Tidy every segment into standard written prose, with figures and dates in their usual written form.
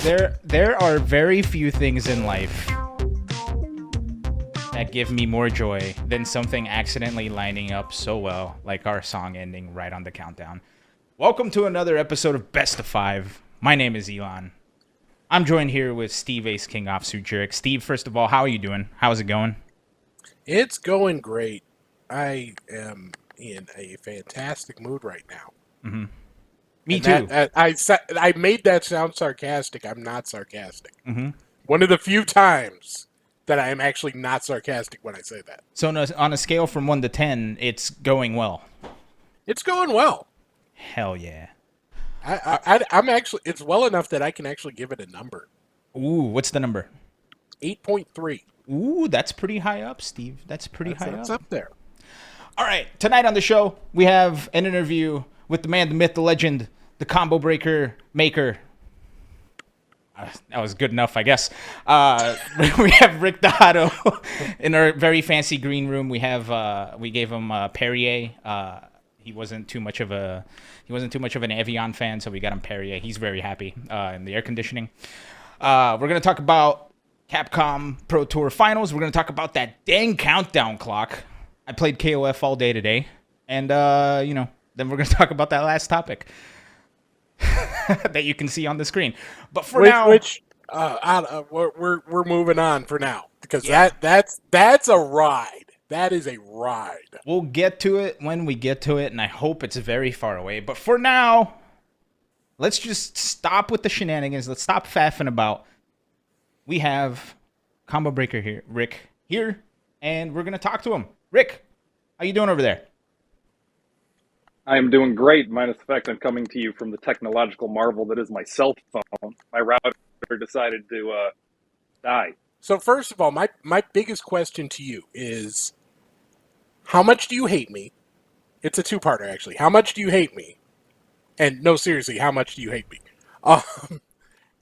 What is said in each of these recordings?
There are very few things in life that give me more joy than something accidentally lining up so well, like our song ending right on the countdown. Welcome to another episode of Best of Five. My name is Elon. I'm joined here with Steve Ace King Offsuit Jurek. Steve, first of all, how are you doing? How's it going? It's going great. I am in a fantastic mood right now. Mm-hmm. Me And too. I made that sound sarcastic. I'm not sarcastic. Mm-hmm. One of the few times that I am actually not sarcastic when I say that. So on a scale from 1 to 10, it's going well. It's going well. Hell yeah. I'm actually. It's well enough that I can actually give it a number. Ooh, what's the number? 8.3. Ooh, that's pretty high up, Steve. That's pretty high That's up. up there. All right, tonight on the show, we have an interview with the man, the myth, the legend, the combo breaker maker. That was good enough, I guess. We have Rick TheHadou in our very fancy green room. We gave him Perrier. He wasn't too much of an Evian fan, so we got him Perrier. He's very happy in the air conditioning. We're gonna talk about Capcom Pro Tour Finals. We're gonna talk about that dang countdown clock. I played KOF all day today, and then we're gonna talk about that last topic that you can see on the screen. But for now, we're moving on for now because that's a ride. That is a ride. We'll get to it when we get to it, and I hope it's very far away. But for now, let's just stop with the shenanigans. Let's stop faffing about. We have Combo Breaker here, Rick here, and we're gonna talk to him. Rick, how you doing over there? I am doing great, minus the fact I'm coming to you from the technological marvel that is my cell phone. My router decided to die. So first of all, my biggest question to you is, how much do you hate me? It's a two-parter, actually. How much do you hate me? And no, seriously, how much do you hate me?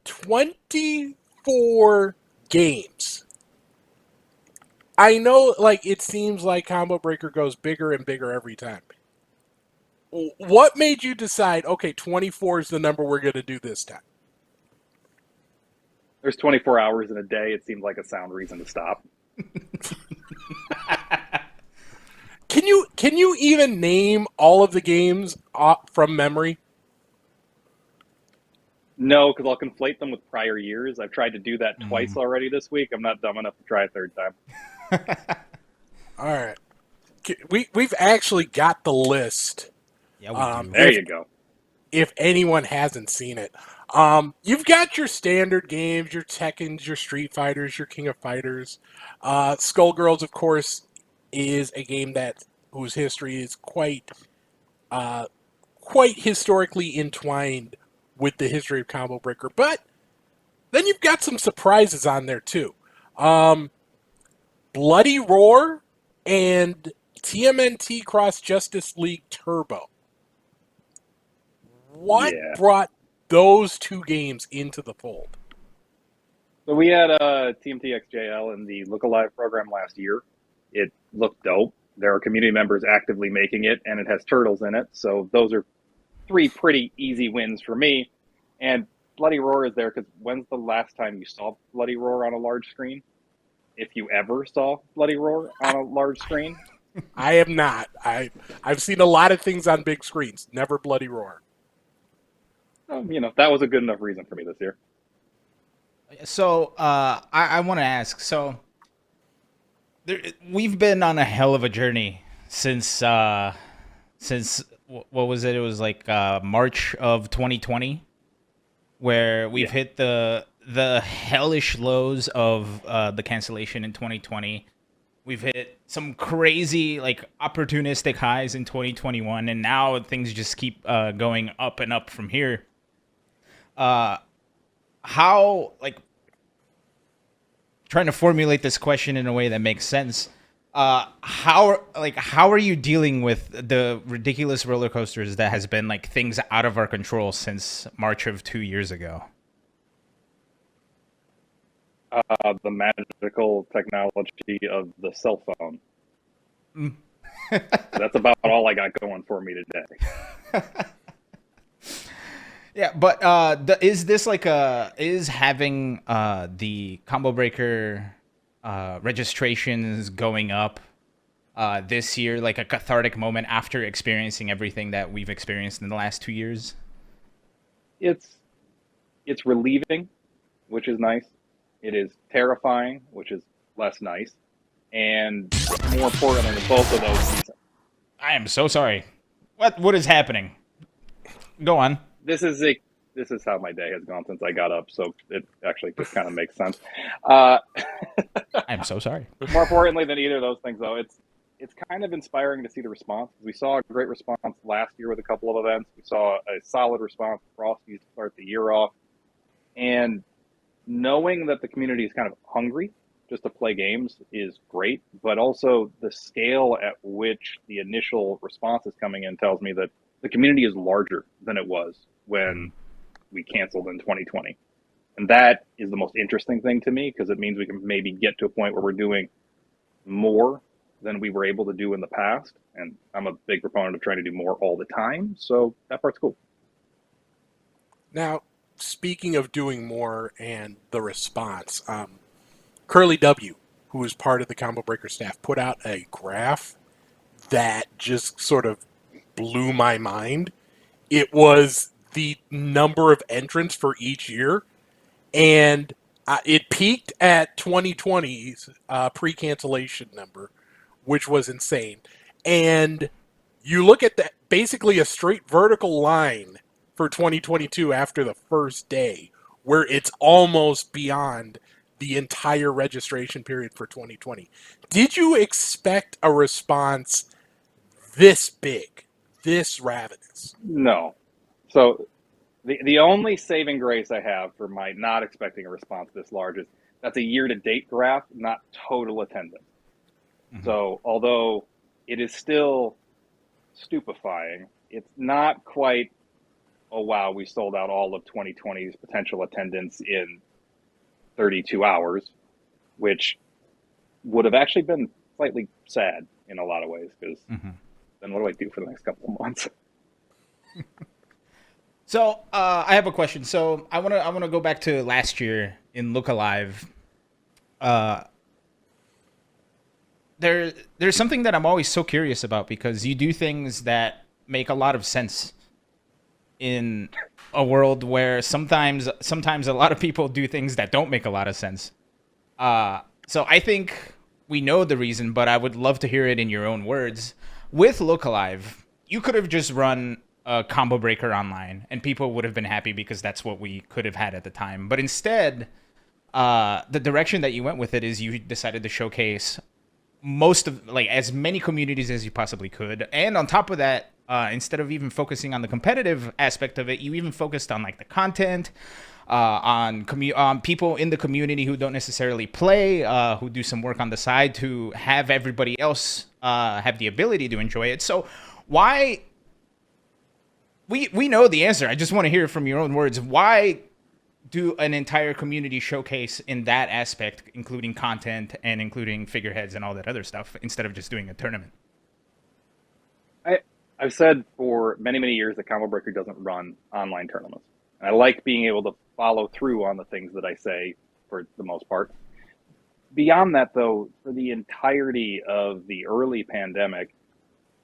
24 games. I know, it seems like Combo Breaker goes bigger and bigger every time. What made you decide, okay, 24 is the number we're going to do this time? There's 24 hours in a day. It seemed like a sound reason to stop. Can you even name all of the games from memory? No, because I'll conflate them with prior years. I've tried to do that twice already this week. I'm not dumb enough to try a third time. All right. We've actually got the list. Yeah, we do. There you go. If anyone hasn't seen it. You've got your standard games, your Tekkens, your Street Fighters, your King of Fighters. Skullgirls, of course, is a game whose history is quite historically entwined with the history of Combo Breaker. But then you've got some surprises on there too. Bloody Roar and TMNT Cross Justice League Turbo. What brought those two games into the fold? So we had TMTXJL in the Look Alive program last year. It looked dope. There are community members actively making it, and it has turtles in it. So those are three pretty easy wins for me. And Bloody Roar is there because when's the last time you saw Bloody Roar on a large screen? If you ever saw Bloody Roar on a large screen? I have not. I've seen a lot of things on big screens. Never Bloody Roar. That was a good enough reason for me this year. So I want to ask. So we've been on a hell of a journey since what was it? It was like March of 2020, where we've hit the hellish lows of the cancellation in 2020. We've hit some crazy, opportunistic highs in 2021, and now things just keep going up and up from here. How, trying to formulate this question in a way that makes sense. How are you dealing with the ridiculous roller coasters that has been things out of our control since March of 2 years ago? The magical technology of the cell phone. That's about all I got going for me today. Yeah, but is this like is having the combo breaker registrations going up this year like a cathartic moment after experiencing everything that we've experienced in the last 2 years? It's it's relieving, which is nice. It is terrifying, which is less nice. And more importantly than both of those, I am so sorry. What is happening? Go on. this is a this is how my day has gone since I got up, so it actually just kind of makes sense. Uh, I am so sorry. More importantly than either of those things, though, it's kind of inspiring to see the response. We saw a great response last year with a couple of events. We saw a solid response for Frosties to start the year off, and knowing that the community is kind of hungry just to play games is great. But also the scale at which the initial response is coming in tells me that the community is larger than it was when we canceled in 2020. And that is the most interesting thing to me because it means we can maybe get to a point where we're doing more than we were able to do in the past. And I'm a big proponent of trying to do more all the time. So that part's cool. Now, speaking of doing more and the response, Curly W, who is part of the Combo Breaker staff, put out a graph that just sort of blew my mind. It was the number of entrants for each year, and it peaked at 2020's pre-cancellation number, which was insane. And you look at that, basically a straight vertical line for 2022 after the first day, where it's almost beyond the entire registration period for 2020. Did you expect a response this big, this ravenous? No. So the only saving grace I have for my not expecting a response this large is that's a year to date graph, not total attendance. Mm-hmm. So although it is still stupefying, it's not quite, oh wow, we sold out all of 2020's potential attendance in 32 hours, which would have actually been slightly sad in a lot of ways because then what do I do for the next couple of months? So I have a question. So I wanna go back to last year in Look Alive. There's something that I'm always so curious about because you do things that make a lot of sense in a world where sometimes a lot of people do things that don't make a lot of sense. So I think we know the reason, but I would love to hear it in your own words. With Look Alive, you could have just run a combo breaker online and people would have been happy because that's what we could have had at the time. But instead, the direction that you went with it is you decided to showcase most of like as many communities as you possibly could. And on top of that, instead of even focusing on the competitive aspect of it, you even focused on like the content, on people in the community who don't necessarily play, who do some work on the side to have everybody else have the ability to enjoy it. So why? We know the answer. I just want to hear it from your own words. Why do an entire community showcase in that aspect, including content and including figureheads and all that other stuff, instead of just doing a tournament? I've said for many, many years that Combo Breaker doesn't run online tournaments. And I like being able to follow through on the things that I say for the most part. Beyond that, though, for the entirety of the early pandemic,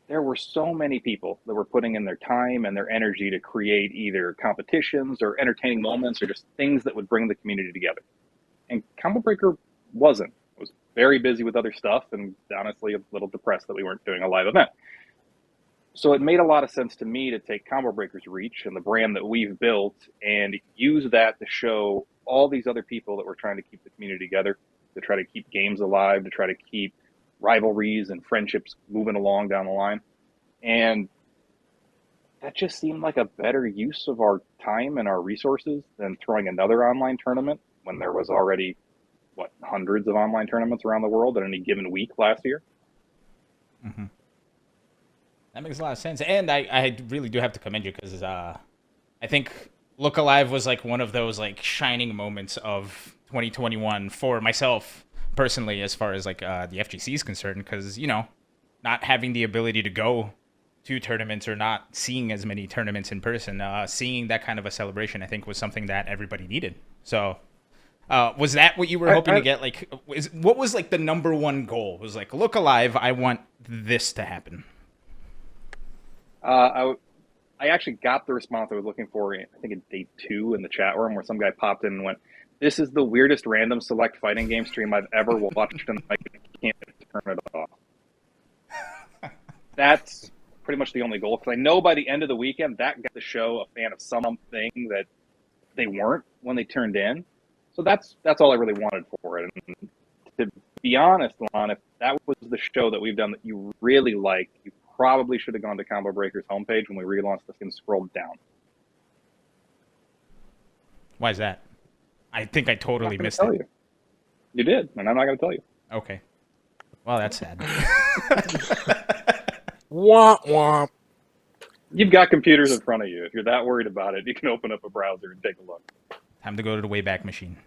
there were so many people that were putting in their time and their energy to create either competitions or entertaining moments or just things that would bring the community together. And Combo Breaker wasn't. It was very busy with other stuff and honestly a little depressed that we weren't doing a live event. So it made a lot of sense to me to take Combo Breaker's reach and the brand that we've built and use that to show all these other people that were trying to keep the community together, to try to keep games alive, to try to keep rivalries and friendships moving along down the line. And that just seemed like a better use of our time and our resources than throwing another online tournament when there was already, hundreds of online tournaments around the world at any given week last year. Mm-hmm. That makes a lot of sense. And I really do have to commend you because I think Look Alive was like one of those like shining moments of 2021 for myself personally, as far as like the FGC is concerned, because, you know, not having the ability to go to tournaments or not seeing as many tournaments in person, seeing that kind of a celebration, I think, was something that everybody needed. So, was that what you were hoping to get? Like, what was like the number one goal? Was like, look alive. I want this to happen. I actually got the response I was looking for, I think, in day 2 in the chat room, where some guy popped in and went, "This is the weirdest random select fighting game stream I've ever watched, and I can't turn it off." That's pretty much the only goal, because I know by the end of the weekend, that got the show a fan of something that they weren't when they turned in. So that's all I really wanted for it. And to be honest, Lon, if that was the show that we've done that you really like, you probably should have gone to Combo Breaker's homepage when we relaunched this and scrolled down. Why is that? I think I totally missed it. You. You did, and I'm not going to tell you. Okay. Well, that's sad. Womp womp. You've got computers in front of you. If you're that worried about it, you can open up a browser and take a look. Time to go to the Wayback Machine.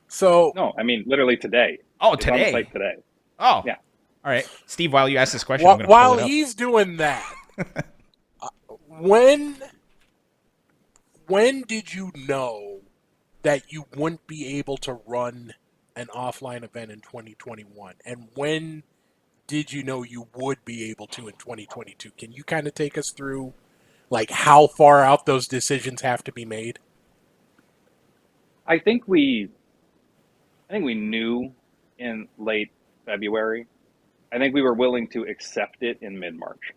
So no, I mean literally today. Oh, today. It's on the site today. Oh, yeah. All right, Steve. While you ask this question, while he's doing that, when did you know that you wouldn't be able to run an offline event in 2021, and when did you know you would be able to in 2022? Can you kind of take us through, like, how far out those decisions have to be made? I think we knew in late February. I think we were willing to accept it in mid-March.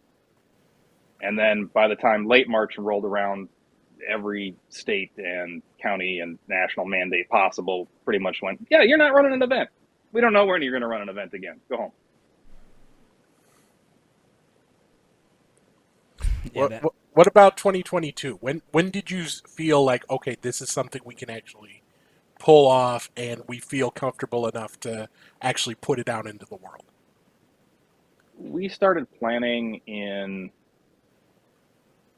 And then by the time late March rolled around, every state and county and national mandate possible pretty much went, yeah, you're not running an event. We don't know when you're going to run an event again. Go home. What about 2022? When did you feel like, okay, this is something we can actually pull off and we feel comfortable enough to actually put it out into the world? We started planning in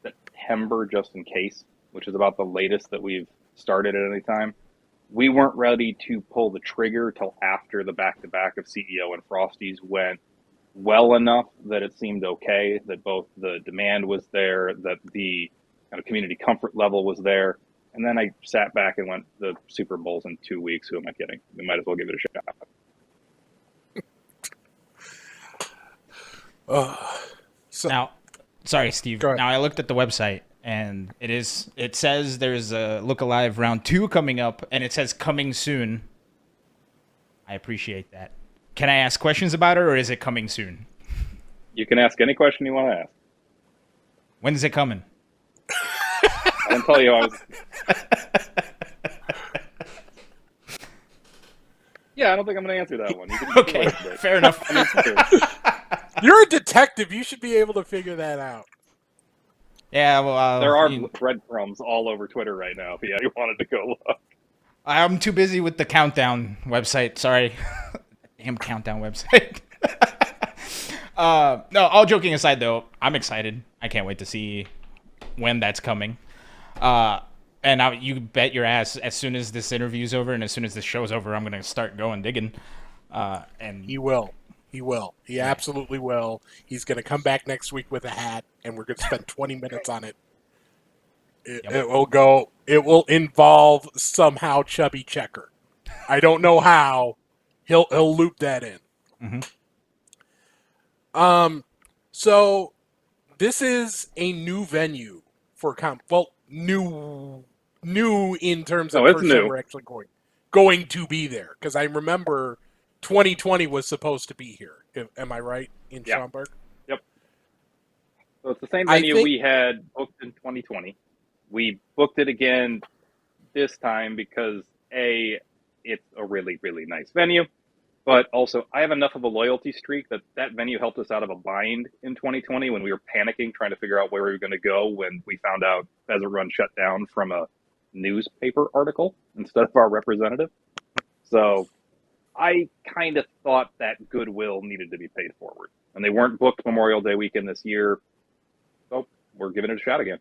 September, just in case, which is about the latest that we've started at any time. We weren't ready to pull the trigger till after the back-to-back of CEO and Frosties went well enough that it seemed okay, that both the demand was there, that the kind of community comfort level was there. And then I sat back and went, the Super Bowl's in 2 weeks. Who am I kidding? We might as well give it a shot. Now, sorry, Steve. Now I looked at the website and it says there's a Look Alive round 2 coming up, and it says coming soon. I appreciate that. Can I ask questions about it, or is it coming soon? You can ask any question you want to ask. When is it coming? I didn't tell you I was. Yeah, I don't think I'm going to answer that one. Okay, fair enough. You're a detective. You should be able to figure that out. Yeah, well, there are breadcrumbs all over Twitter right now. If you wanted to go look. I'm too busy with the countdown website. Sorry. Damn countdown website. No, all joking aside, though, I'm excited. I can't wait to see when that's coming. And you bet your ass, as soon as this interview's over and as soon as this show's over, I'm going to start going digging. And he will. He will. He absolutely will. He's going to come back next week with a hat, and we're going to spend 20 minutes on it. It will go. It will involve somehow Chubby Checker. I don't know how. He'll loop that in. Mm-hmm. So this is a new venue for new in terms of person we're actually going to be there, because I remember 2020 was supposed to be here. Am I right, in Schaumburg? Yep. So it's the same venue we had booked in 2020. We booked it again this time because it's a really, really nice venue. But also, I have enough of a loyalty streak that venue helped us out of a bind in 2020 when we were panicking, trying to figure out where we were going to go when we found out Pheasant Run shut down from a newspaper article instead of our representative. So I kind of thought that goodwill needed to be paid forward. And they weren't booked Memorial Day weekend this year. So we're giving it a shot again.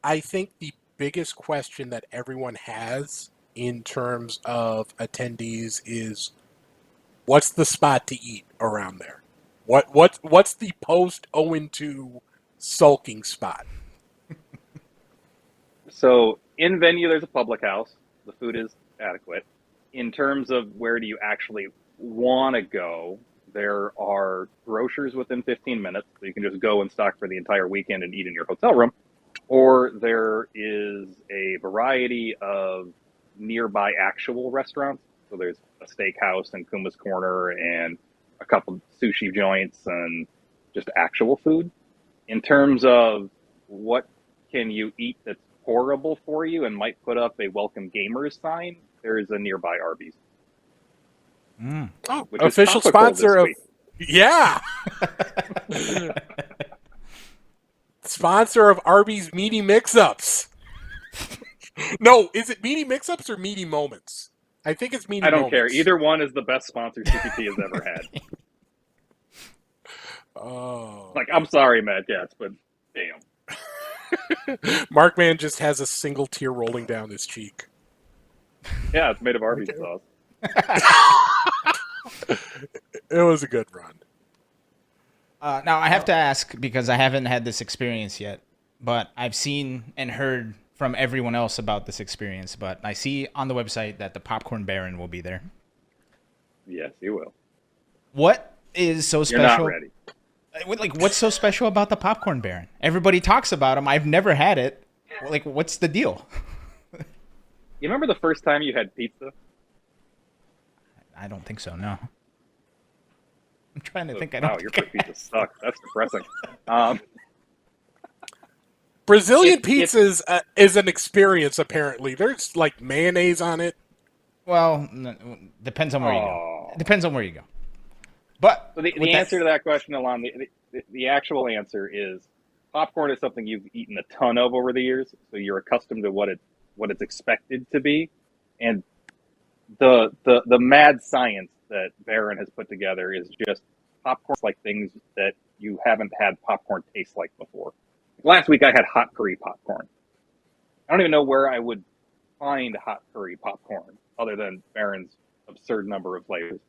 I think the biggest question that everyone has in terms of attendees is, what's the spot to eat around there? What's the post 0-2 sulking spot? So in venue, there's a public house. The food is adequate. In terms of where do you actually want to go, there are grocers within 15 minutes, so you can just go and stock for the entire weekend and eat in your hotel room. Or there is a variety of nearby actual restaurants. So there's a steakhouse and Kuma's Corner and a couple sushi joints and just actual food. In terms of what can you eat that's horrible for you and might put up a welcome gamers sign, there is a nearby Arby's. Oh, Which is official topical sponsor this of week. yeah. Sponsor of Arby's Meaty Mix-Ups. No, is it Meaty Mix-Ups or Meaty Moments? I think it's Meaty I don't Moments. care. Either one is the best sponsor CPT has ever had. Oh. Like, I'm sorry, Matt Katz, but damn. Markman just has a single tear rolling down his cheek. Yeah, it's made of Arby's Okay. sauce. It was a good run. Now, I have to ask, because I haven't had this experience yet, but I've seen and heard from everyone else about this experience, but I see on the website that the Popcorn Baron will be there. Yes, you will. What is so You're special? not ready. Like, what's so special about the Popcorn Baron? Everybody talks about him. I've never had it. Like, what's the deal? You remember the first time you had pizza? I don't think so, no. I'm trying to think. I Wow, don't your think first pizza sucks. That's depressing. Brazilian It- pizza is an experience, apparently. There's like mayonnaise on it. Well, depends on where you go. It depends on where you go. But So the with answer to that question, Alon, the actual answer is popcorn is something you've eaten a ton of over the years, so you're accustomed to what it's expected to be, and the mad science that Baron has put together is just popcorn's like things that you haven't had popcorn taste like before. Last week I had hot curry popcorn. I don't even know where I would find hot curry popcorn other than Baron's absurd number of flavors.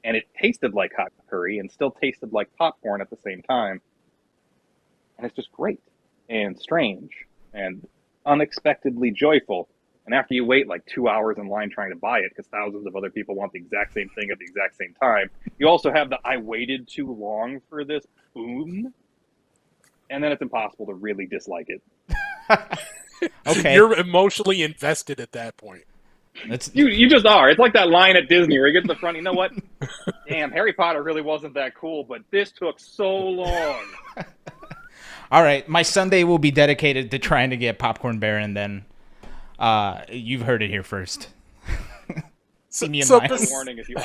And it tasted like hot curry and still tasted like popcorn at the same time. And it's just great and strange and unexpectedly joyful. And after you wait like 2 hours in line trying to buy it because thousands of other people want the exact same thing at the exact same time, you also have the I waited too long for this boom. And then it's impossible to really dislike it. okay, You're emotionally invested at that point. You just are. It's like that line at Disney where you get to the front, you know what? Damn, Harry Potter really wasn't that cool, but this took so long. all right. My Sunday will be dedicated to trying to get Popcorn Baron. Then, you've heard it here first. See me in so line. this- Warning: if you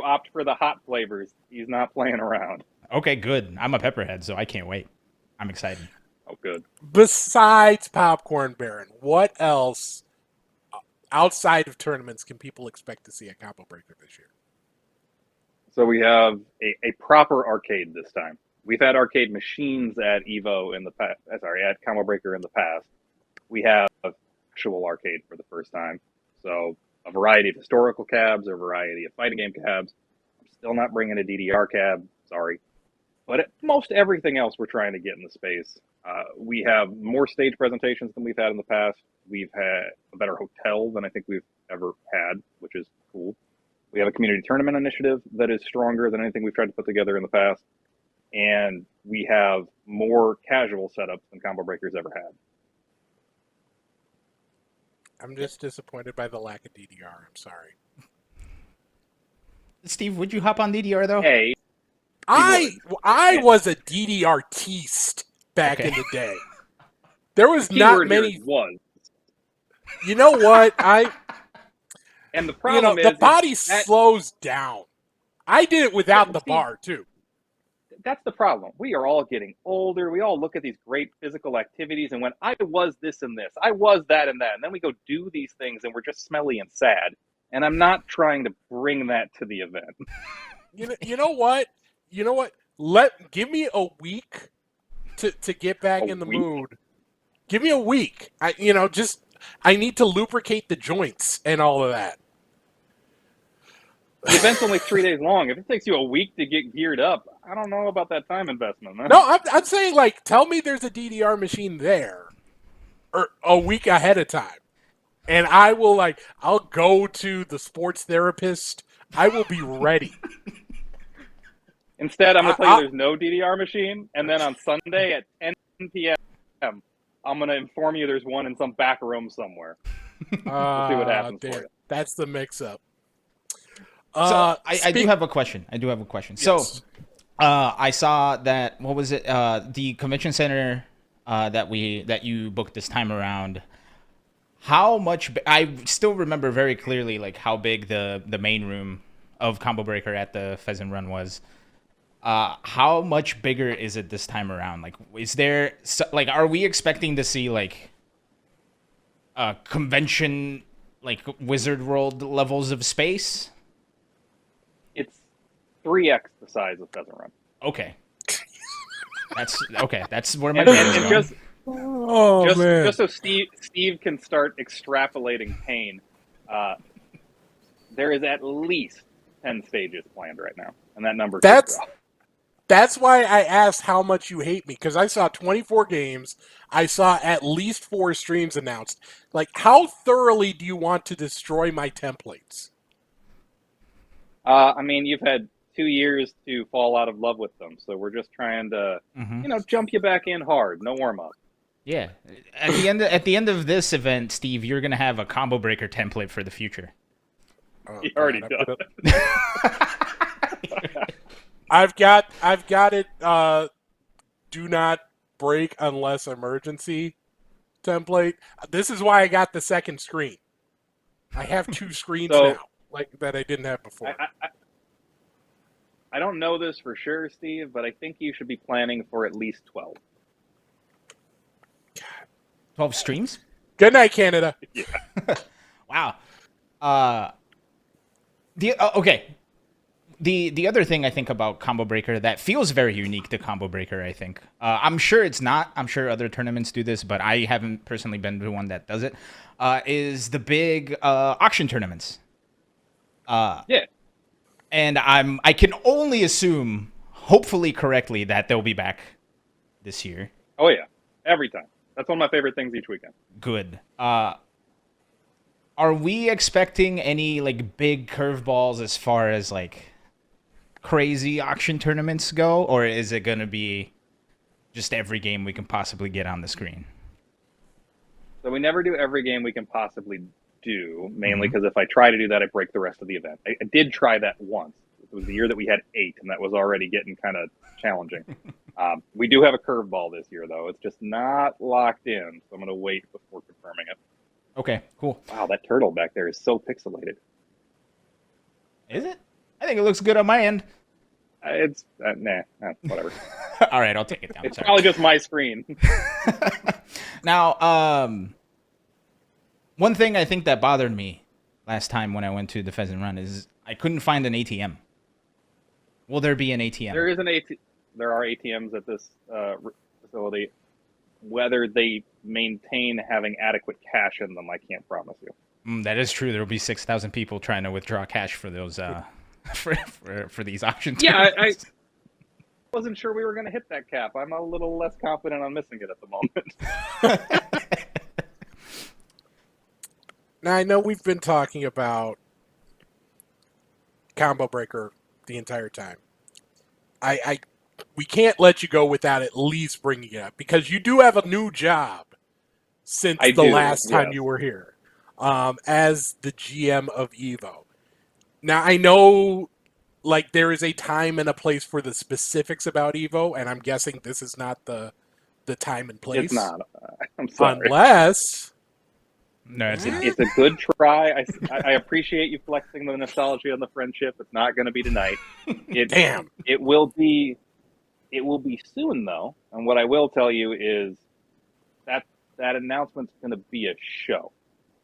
opt for the hot flavors, he's not playing around. Okay, good. I'm a pepperhead, so I can't wait. I'm excited. Oh, good. Besides Popcorn Baron, what else outside of tournaments can people expect to see at Combo Breaker this year? So we have a proper arcade this time. We've had arcade machines at Evo in the past. Sorry, at Combo Breaker in the past. We have actual arcade for the first time. So a variety of historical cabs, a variety of fighting game cabs. I'm still not bringing a DDR cab. Sorry. But most everything else we're trying to get in the space. We have more stage presentations than we've had in the past. We've had a better hotel than I think we've ever had, which is cool. We have a community tournament initiative that is stronger than anything we've tried to put together in the past. And we have more casual setups than Combo Breaker's ever had. I'm just disappointed by the lack of DDR. I'm sorry. Steve, would you hop on DDR though? Hey, I was a DDR-tiste back Okay. in the day. There was not keyword here many. is was. You know what? And the problem the is body that- slows down. I did it without the Steve, bar too. That's the problem. We are all getting older. We all look at these great physical activities and when I was this and this, I was that and that. And then we go do these things and we're just smelly and sad. And I'm not trying to bring that to the event. You know what? Give me a week to get back A in the week? mood. Give me a week. I need to lubricate the joints and all of that. The event's only 3 days long. If it takes you a week to get geared up, I don't know about that time investment, man. No, I'm saying like, tell me there's a DDR machine there, or a week ahead of time, and I'll go to the sports therapist. I will be ready. Instead, I'm going to tell you I, there's no DDR machine, and then on Sunday at 10 p.m., I'm going to inform you there's one in some back room somewhere. We'll see what happens for you. That's the mix-up. So I do have a question. Yes. So I saw that, what was it? The convention center that you booked this time around. How much? I still remember very clearly like how big the main room of Combo Breaker at the Pheasant Run was. How much bigger is it this time around? Like, is there like, are we expecting to see like convention, like Wizard World levels of space? It's 3x the size of Pheasant Run. Okay. That's where my brain is going. Just so Steve can start extrapolating pain, there is at least 10 stages planned right now, and that number could grow. That's why I asked how much you hate me, because I saw 24 games. I saw at least 4 streams announced. Like, how thoroughly do you want to destroy my templates? I mean, you've had 2 years to fall out of love with them, so we're just trying to, jump you back in hard. No warm up. Yeah. At the end of this event, Steve, you're gonna have a Combo Breaker template for the future. You already done. I've got it. Do not break unless emergency template. This is why I got the second screen. I have 2 screens now, like that I didn't have before. I don't know this for sure, Steve, but I think you should be planning for at least 12. 12 streams? Good night, Canada. Yeah. Wow. Okay. The other thing I think about Combo Breaker that feels very unique to Combo Breaker, I think. I'm sure it's not. I'm sure other tournaments do this, but I haven't personally been to one that does it. Is the big auction tournaments. Yeah. And I can only assume, hopefully correctly, that they'll be back this year. Oh yeah, every time. That's one of my favorite things each weekend. Good. Are we expecting any like big curveballs as far as like crazy auction tournaments go, or is it going to be just every game we can possibly get on the screen? So we never do every game we can possibly do, mainly because if I try to do that, I break the rest of the event. I did try that once. It was the year that we had 8, and that was already getting kind of challenging. We do have a curveball this year, though. It's just not locked in, so I'm going to wait before confirming it. Okay, cool. Wow, that turtle back there is so pixelated. Is it? I think it looks good on my end. It's whatever. All right, I'll take it down. It's probably just my screen. Now, one thing I think that bothered me last time when I went to the Pheasant Run is I couldn't find an ATM. Will there be an ATM? There is There are ATMs at this facility. Whether they maintain having adequate cash in them, I can't promise you. That is true. There will be 6,000 people trying to withdraw cash for those for these auctions. Yeah, I wasn't sure we were going to hit that cap. I'm a little less confident on missing it at the moment. Now, I know we've been talking about Combo Breaker the entire time. We can't let you go without at least bringing it up, because you do have a new job since last time you were here, as the GM of EVO. Now, I know like there is a time and a place for the specifics about EVO, and I'm guessing this is not the time and place. It's not. I'm sorry. Unless... No, it's a good try. I appreciate you flexing the nostalgia and the friendship. It's not going to be tonight. Damn. It will be soon, though. And what I will tell you is that announcement's going to be a show.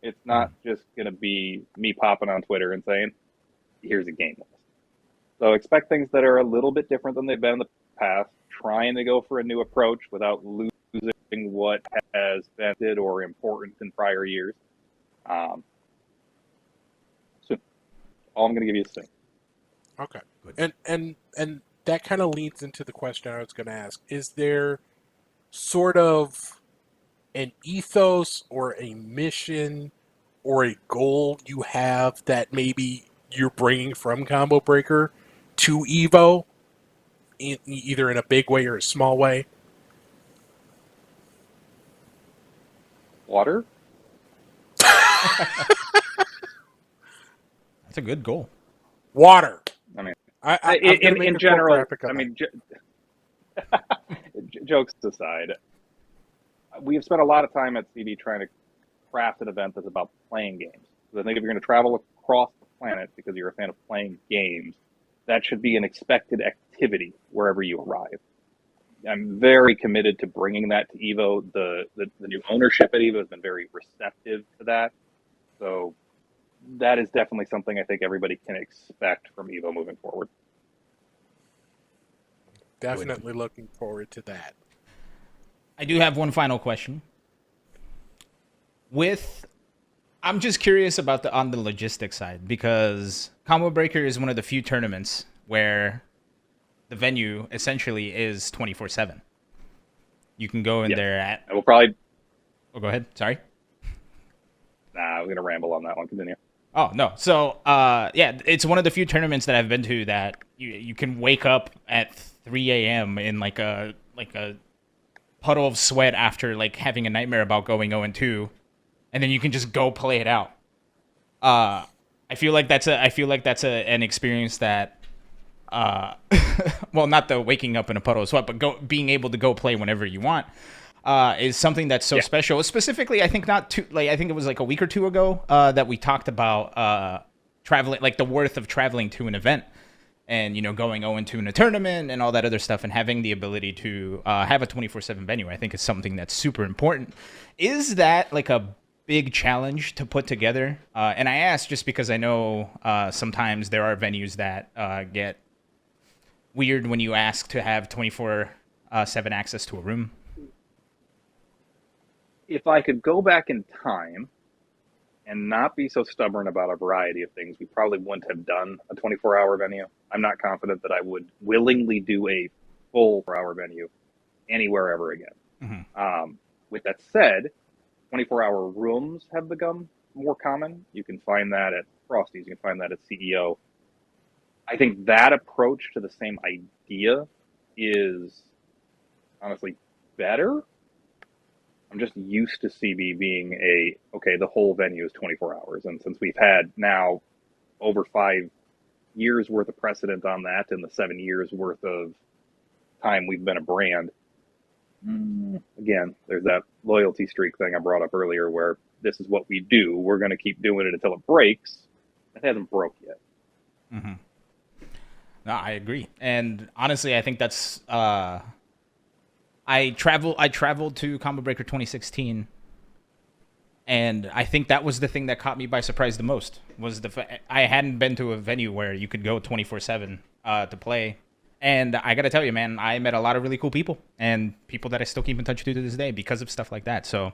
It's not just going to be me popping on Twitter and saying, here's a game list. So expect things that are a little bit different than they've been in the past, trying to go for a new approach without losing what has been did or important in prior years. Soon. All I'm going to give you is soon. Okay. Good. And that kind of leads into the question I was going to ask. Is there sort of an ethos or a mission or a goal you have that maybe you're bringing from Combo Breaker to Evo, either in a big way or a small way? Water? Water. That's a good goal. I mean, I'm going to make in a quote general, graphic I of that. mean, jokes aside, we have spent a lot of time at CB trying to craft an event that's about playing games. So I think if you're going to travel across the planet because you're a fan of playing games, that should be an expected activity wherever you arrive. I'm very committed to bringing that to Evo. The new ownership at Evo has been very receptive to that. So that is definitely something I think everybody can expect from Evo moving forward. Good. Definitely looking forward to that. I do have one final question. With I'm just curious about the on the logistics side because Combo Breaker is one of the few tournaments where the venue essentially is 24/7. You can go in Yes. there at I will probably, Oh, go ahead. Sorry. I'm going to ramble on that one. Continue. Oh, no. So, yeah, it's one of the few tournaments that I've been to that you can wake up at 3 a.m. in like a puddle of sweat after like having a nightmare about going 0-2, and then you can just go play it out. Uh, I feel like that's an experience that uh, well, not the waking up in a puddle of sweat, but being able to go play whenever you want is something that's so Yeah. special. Specifically, I think not too like I think it was like a week or two ago that we talked about traveling, like the worth of traveling to an event, and going 0-2 in a tournament and all that other stuff, and having the ability to have a 24/7 venue. I think is something that's super important. Is that like a big challenge to put together? And I ask just because I know sometimes there are venues that get weird when you ask to have 24/7 access to a room. If I could go back in time and not be so stubborn about a variety of things, we probably wouldn't have done a 24-hour venue. I'm not confident that I would willingly do a full 4-hour venue anywhere ever again. Mm-hmm. With that said, 24-hour rooms have become more common. You can find that at Frosty's, you can find that at CEO. I think that approach to the same idea is honestly better. I'm just used to CB being okay, the whole venue is 24 hours. And since we've had now over 5 years worth of precedent on that and the 7 years worth of time we've been a brand, again, there's that loyalty streak thing I brought up earlier where this is what we do. We're going to keep doing it until it breaks. It hasn't broke yet. Mm-hmm. No, I agree, and honestly, I think that's. I traveled to Combo Breaker 2016, and I think that was the thing that caught me by surprise the most. Was I hadn't been to a venue where you could go 24/7 to play, and I gotta tell you, man, I met a lot of really cool people and people that I still keep in touch to this day because of stuff like that. So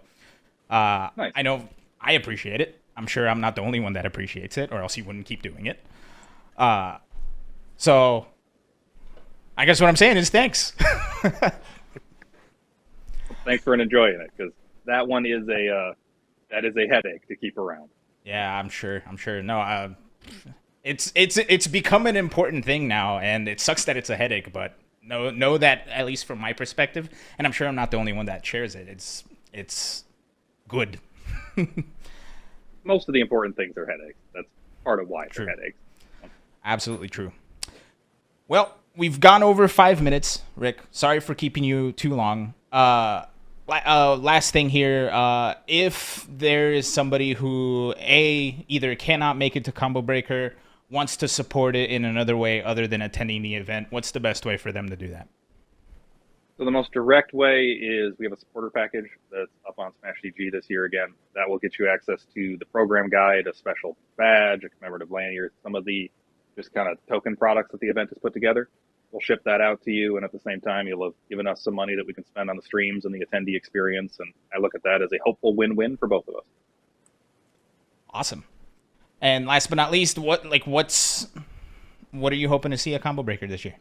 Nice. I know I appreciate it. I'm sure I'm not the only one that appreciates it, or else you wouldn't keep doing it. So I guess what I'm saying is thanks. Thanks for enjoying it because that one is a headache to keep around. Yeah, I'm sure. I'm sure. No, it's become an important thing now, and it sucks that it's a headache. But know that at least from my perspective, and I'm sure I'm not the only one that shares it. It's good. Most of the important things are headaches. That's part of why True. they're headaches. Absolutely true. Well, we've gone over 5 minutes, Rick. Sorry for keeping you too long. Last thing here, if there is somebody who either cannot make it to Combo Breaker, wants to support it in another way other than attending the event, what's the best way for them to do that? So the most direct way is we have a supporter package that's up on Smash DG this year again. That will get you access to the program guide, a special badge, a commemorative lanyard, some of the just kind of token products that the event has put together. We'll ship that out to you, and at the same time, you'll have given us some money that we can spend on the streams and the attendee experience. And I look at that as a hopeful win-win for both of us. Awesome. And last but not least, what's What are you hoping to see at Combo Breaker this year?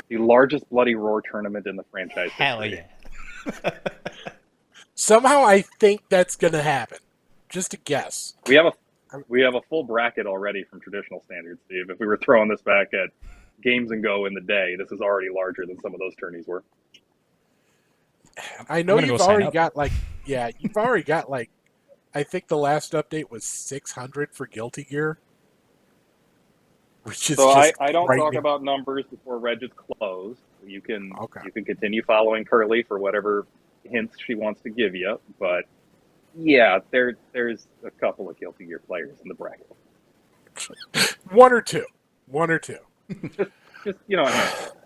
The largest Bloody Roar tournament in the franchise Hell history. yeah. Somehow I think that's going to happen. Just a guess. We have a full bracket already from traditional standards, Steve. If we were throwing this back at Games and Go in the day, this is already larger than some of those tourneys were. I know I'm gonna go you've sign already up. got you've already got I think the last update was 600 for Guilty Gear. Which is So just I don't talk frightening. about numbers before Reg is closed. You can Okay. continue following Curly for whatever hints she wants to give you, but yeah, there's a couple of Guilty Gear players in the bracket. One or two. Just a handful.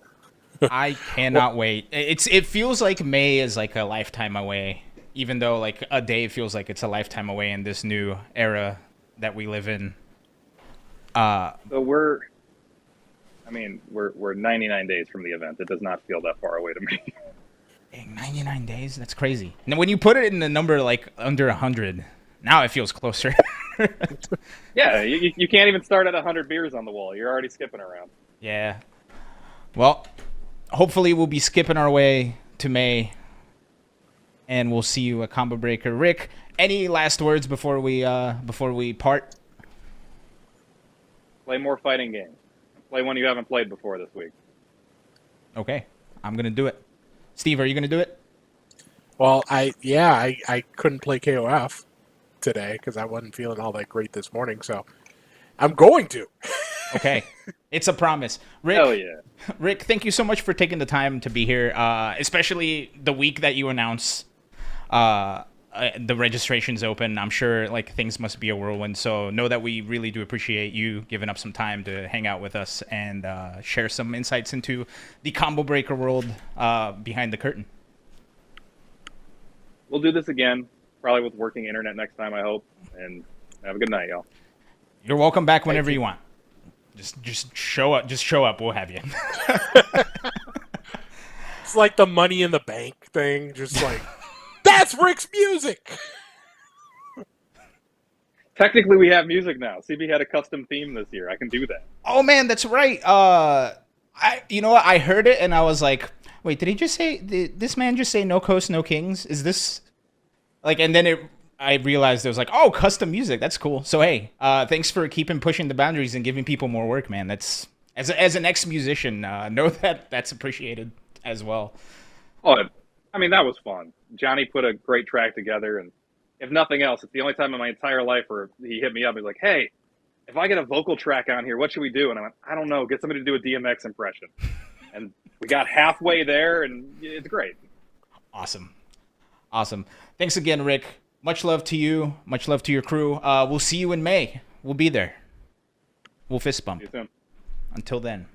I cannot wait. It feels like May is like a lifetime away, even though like a day feels like it's a lifetime away in this new era that we live in. So we're 99 days from the event. It does not feel that far away to me. Dang, 99 days? That's crazy. Now, when you put it in the number like under 100, now it feels closer. Yeah, you can't even start at 100 beers on the wall. You're already skipping around. Yeah. Well, hopefully we'll be skipping our way to May, and we'll see you at Combo Breaker. Rick, any last words before we part? Play more fighting games. Play one you haven't played before this week. Okay, I'm gonna do it. Steve, are you gonna do it? Well, I couldn't play KOF today because I wasn't feeling all that great this morning, so I'm going to. Okay, it's a promise. Rick, Hell yeah. Rick, thank you so much for taking the time to be here, especially the week that you announce the registration's open. I'm sure like things must be a whirlwind, so know that we really do appreciate you giving up some time to hang out with us and share some insights into the Combo Breaker world behind the curtain. We'll do this again, probably with working internet next time, I hope. And have a good night, y'all. You're welcome back whenever you want. Just show up. Just show up. We'll have you. It's like the Money in the Bank thing, just like that's Rick's music. Technically, we have music now. CB had a custom theme this year. I can do that. Oh man, that's right. You know what? I heard it and I was like, wait, did he just say? Did this man just say no coast, no kings? Is this like? And then I realized it was like, oh, custom music. That's cool. So hey, thanks for keeping pushing the boundaries and giving people more work, man. That's as an ex-musician, know that that's appreciated as well. Oh, I mean, that was fun. Johnny put a great track together, and if nothing else, it's the only time in my entire life where he hit me up. He's like, hey, if I get a vocal track on here, what should we do? And I went, I don't know. Get somebody to do a DMX impression. And we got halfway there, and it's great. Awesome. Thanks again, Rick. Much love to you. Much love to your crew. We'll see you in May. We'll be there. We'll fist bump. See you soon. Until then.